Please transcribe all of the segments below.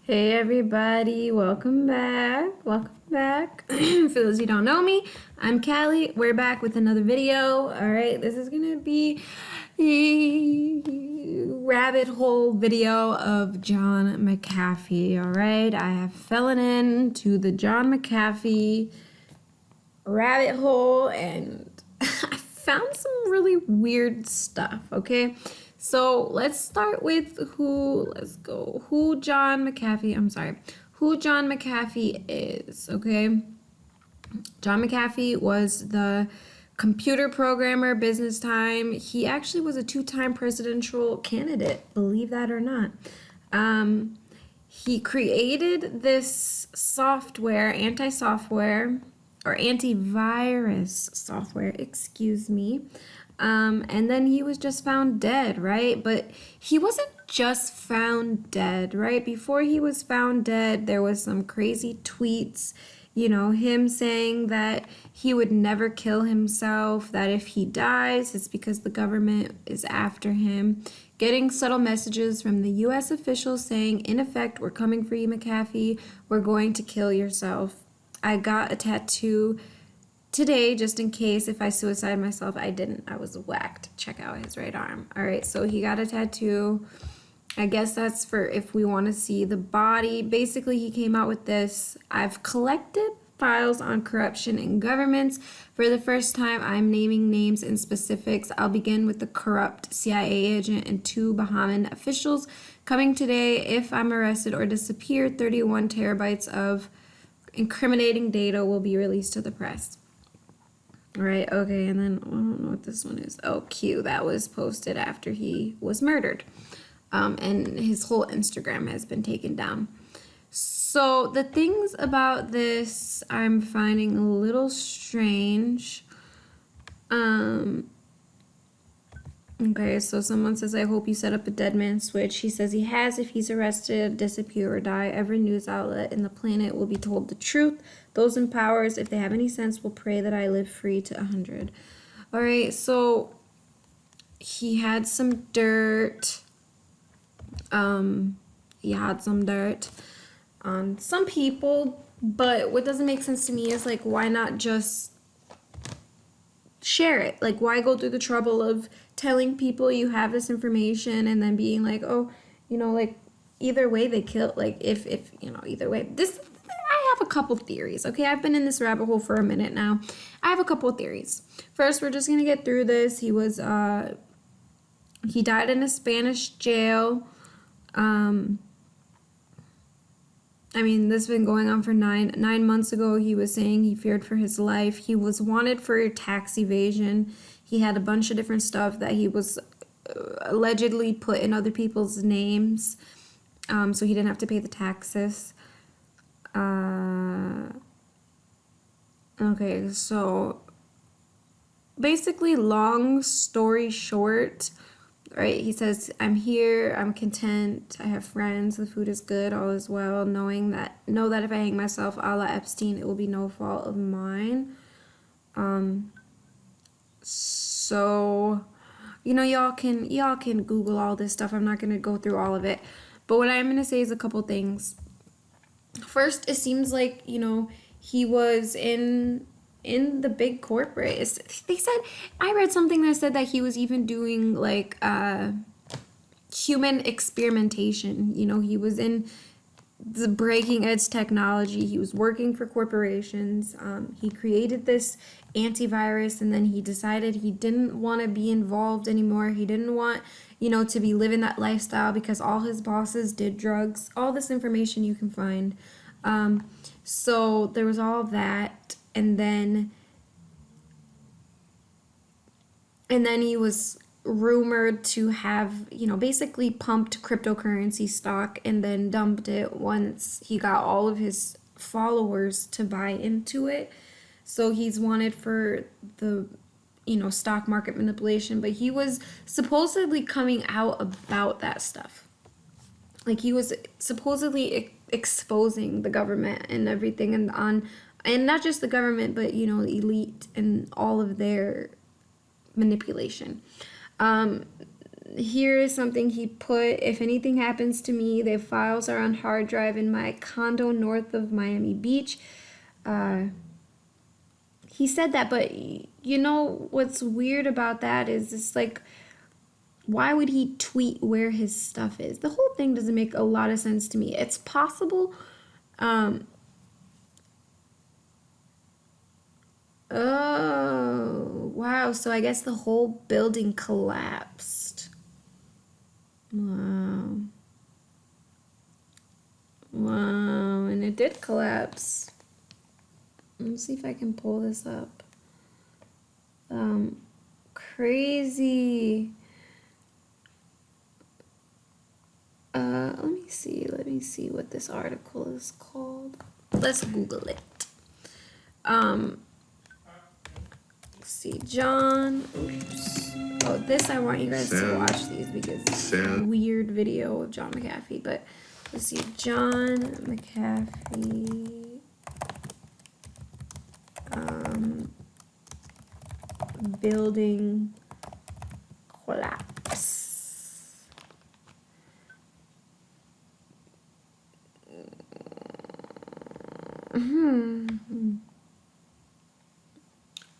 Hey everybody, welcome back. Welcome back. For those who don't know me, I'm Callie. We're back with another video. All right, this is gonna be a rabbit hole video of John McAfee. All right, I have fallen into the John McAfee rabbit hole and I found some really weird stuff. Okay. So let's start with who John McAfee is, okay? John McAfee was the computer programmer, business time. He actually was a 2-time presidential candidate, believe that or not. He created this software, antivirus software, excuse me. And then he was just found dead, right? But he wasn't just found dead, right? Before he was found dead, there was some crazy tweets, him saying that he would never kill himself, that if he dies, it's because the government is after him. Getting subtle messages from the U.S. officials saying, in effect, we're coming for you, McAfee. We're going to kill yourself. I got a tattoo today, just in case if I suicide myself. I didn't. I was whacked. Check out his right arm. All right, so he got a tattoo. I guess that's for if we want to see the body. Basically, he came out with this. I've collected files on corruption in governments. For the first time, I'm naming names and specifics. I'll begin with the corrupt CIA agent and 2 Bahamian officials. Coming today, if I'm arrested or disappear, 31 terabytes of incriminating data will be released to the press. Right, okay, and then I don't know what this one is. Oh, Q, that was posted after he was murdered. And his whole Instagram has been taken down. So the things about this I'm finding a little strange. Okay, so someone says, I hope you set up a dead man switch. He says he has if he's arrested, disappear, or die. Every news outlet in the planet will be told the truth. Those in powers, if they have any sense, will pray that I live free to 100. All right, so he had some dirt. He had some dirt on some people, but what doesn't make sense to me is, like, why not just share it? Like, why go through the trouble of telling people you have this information and then being like, oh, like, either way they kill, like, if either way. I have a couple theories, okay? I've been in this rabbit hole for a minute now. I have a couple theories. First, we're just gonna get through this. He died in a Spanish jail. This has been going on for nine months ago. He was saying he feared for his life. He was wanted for tax evasion. He had a bunch of different stuff that he was allegedly put in other people's names, so he didn't have to pay the taxes. Okay, so basically, long story short, right, he says, I'm here, I'm content, I have friends, the food is good, all is well, know that if I hang myself a la Epstein, it will be no fault of mine. So, y'all can Google all this stuff. I'm not going to go through all of it. But what I'm going to say is a couple things. First, it seems like, he was in the big corporate. I read something that said that he was even doing, like, human experimentation. He was in the breaking edge technology. He was working for corporations. He created this antivirus, and then he decided he didn't want to be involved anymore. He didn't want, to be living that lifestyle because all his bosses did drugs. All this information you can find. So there was all that, and then he was rumored to have, basically pumped cryptocurrency stock and then dumped it once he got all of his followers to buy into it. So he's wanted for the, stock market manipulation, but he was supposedly coming out about that stuff. Like, he was supposedly exposing the government and everything, and not just the government, but, the elite and all of their manipulation. here is something he put. If anything happens to me, the files are on hard drive in my condo north of Miami Beach. He said that, but you know what's weird about that is it's like, why would he tweet where his stuff is? The whole thing doesn't make a lot of sense to me. It's possible. Oh, wow. So I guess the whole building collapsed. Wow. Wow. And it did collapse. Let's see if I can pull this up. Crazy. Let me see what this article is called. Let's Google it. Let's see, John. Oops. Oh, this I want you guys to watch these because it's a weird video of John McAfee. But let's see, John McAfee. Building collapse.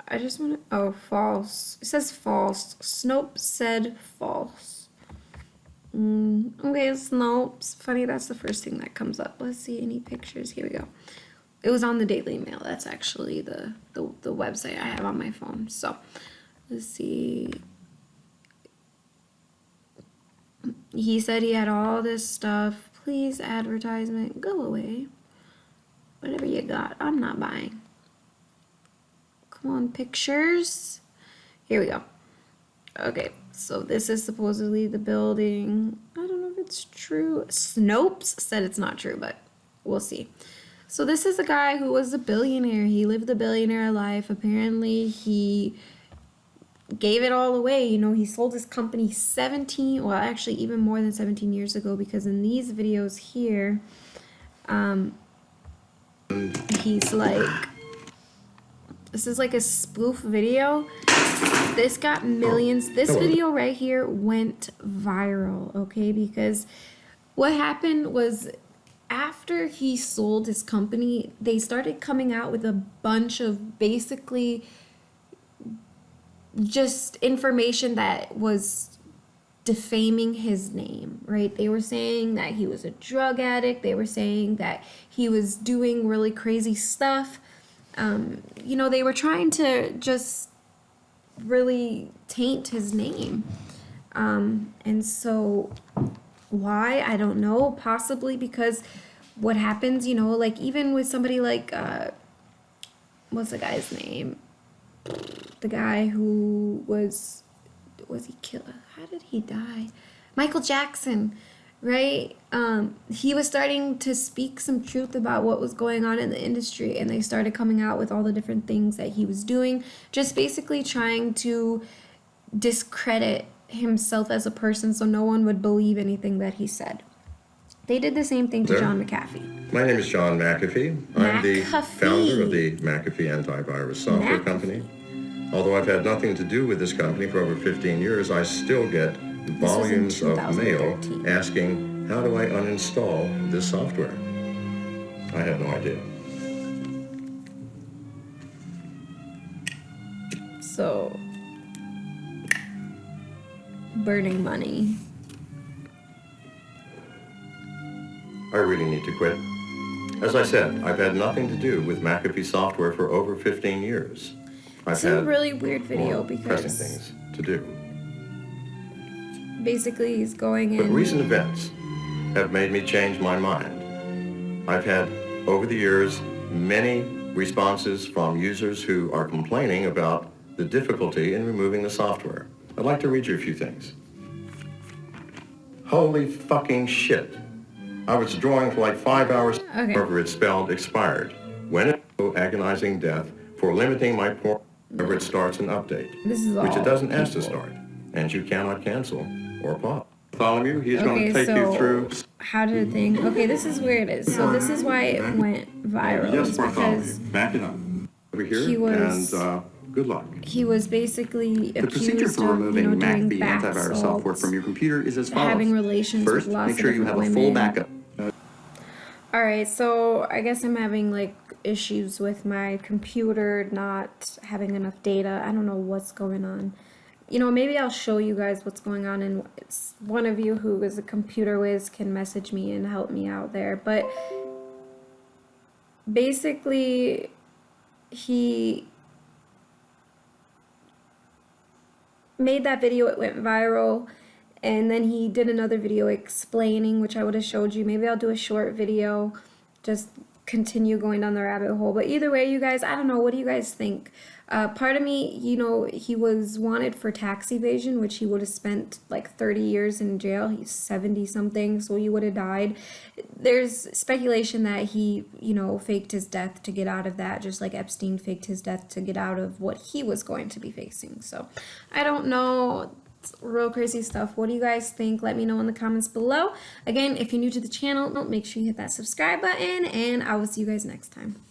I just want to, oh, false. It says false. Snopes said false. Okay, Snopes. Funny, that's the first thing that comes up. Let's see any pictures. Here we go. It was on the Daily Mail. That's actually the website I have on my phone. So, let's see. He said he had all this stuff. Please, advertisement, go away. Whatever you got, I'm not buying. Come on, pictures. Here we go. Okay, so this is supposedly the building. I don't know if it's true. Snopes said it's not true, but we'll see. So this is a guy who was a billionaire. He lived the billionaire life. Apparently, he gave it all away. You know, he sold his company 17, well, actually even more than 17 years ago, because in these videos here, he's like, this is like a spoof video. This got millions. This video right here went viral, okay? Because what happened was, after he sold his company, they started coming out with a bunch of basically just information that was defaming his name, right? They were saying that he was a drug addict. They were saying that he was doing really crazy stuff. You know, they were trying to just really taint his name. And so why? I don't know. Possibly because what happens, you know, like even with somebody like, what's the guy's name? The guy who was he killed? How did he die? Michael Jackson, right? He was starting to speak some truth about what was going on in the industry, and they started coming out with all the different things that he was doing, just basically trying to discredit himself as a person so no one would believe anything that he said. They did the same thing to John McAfee. My name is John McAfee. I'm the founder of the McAfee antivirus software company. Although I've had nothing to do with this company for over 15 years, I still get volumes of mail asking, how do I uninstall this software? I have no idea. So, burning money. I really need to quit. As I said, I've had nothing to do with McAfee software for over 15 years. It's a really weird video pressing because things to do. basically he's going in. But recent events have made me change my mind. I've had, over the years, many responses from users who are complaining about the difficulty in removing the software. I'd like to read you a few things. Holy fucking shit. I was drawing for like 5 hours. Okay. However, it spelled expired. When it agonizing death for limiting my porn, whenever it starts an update, This is which all it doesn't ask to people. start, and you cannot cancel or pause. Bartholomew, he's going to take you through. How did it think? Okay, this is where it is. So this is why it went viral. Yes, is Bartholomew, because back it up. Over here, he was and Good luck. he was basically The procedure accused for of, removing doing McAfee bath antivirus software salts, from your computer is as follows. having relations First, with lots make sure of you different have a full women. backup. Alright, so I guess I'm having like issues with my computer not having enough data. I don't know what's going on. Maybe I'll show you guys what's going on, and it's one of you who is a computer whiz can message me and help me out there. But basically, he made that video, it went viral, and then he did another video explaining, which I would have showed you. Maybe I'll do a short video, just continue going down the rabbit hole. But either way, you guys, I don't know, what do you guys think? Part of me, he was wanted for tax evasion, which he would have spent like 30 years in jail. He's 70 something, so he would have died. There's speculation that he, faked his death to get out of that, just like Epstein faked his death to get out of what he was going to be facing. So I don't know. It's real crazy stuff. What do you guys think? Let me know in the comments below. Again, if you're new to the channel, make sure you hit that subscribe button, and I will see you guys next time.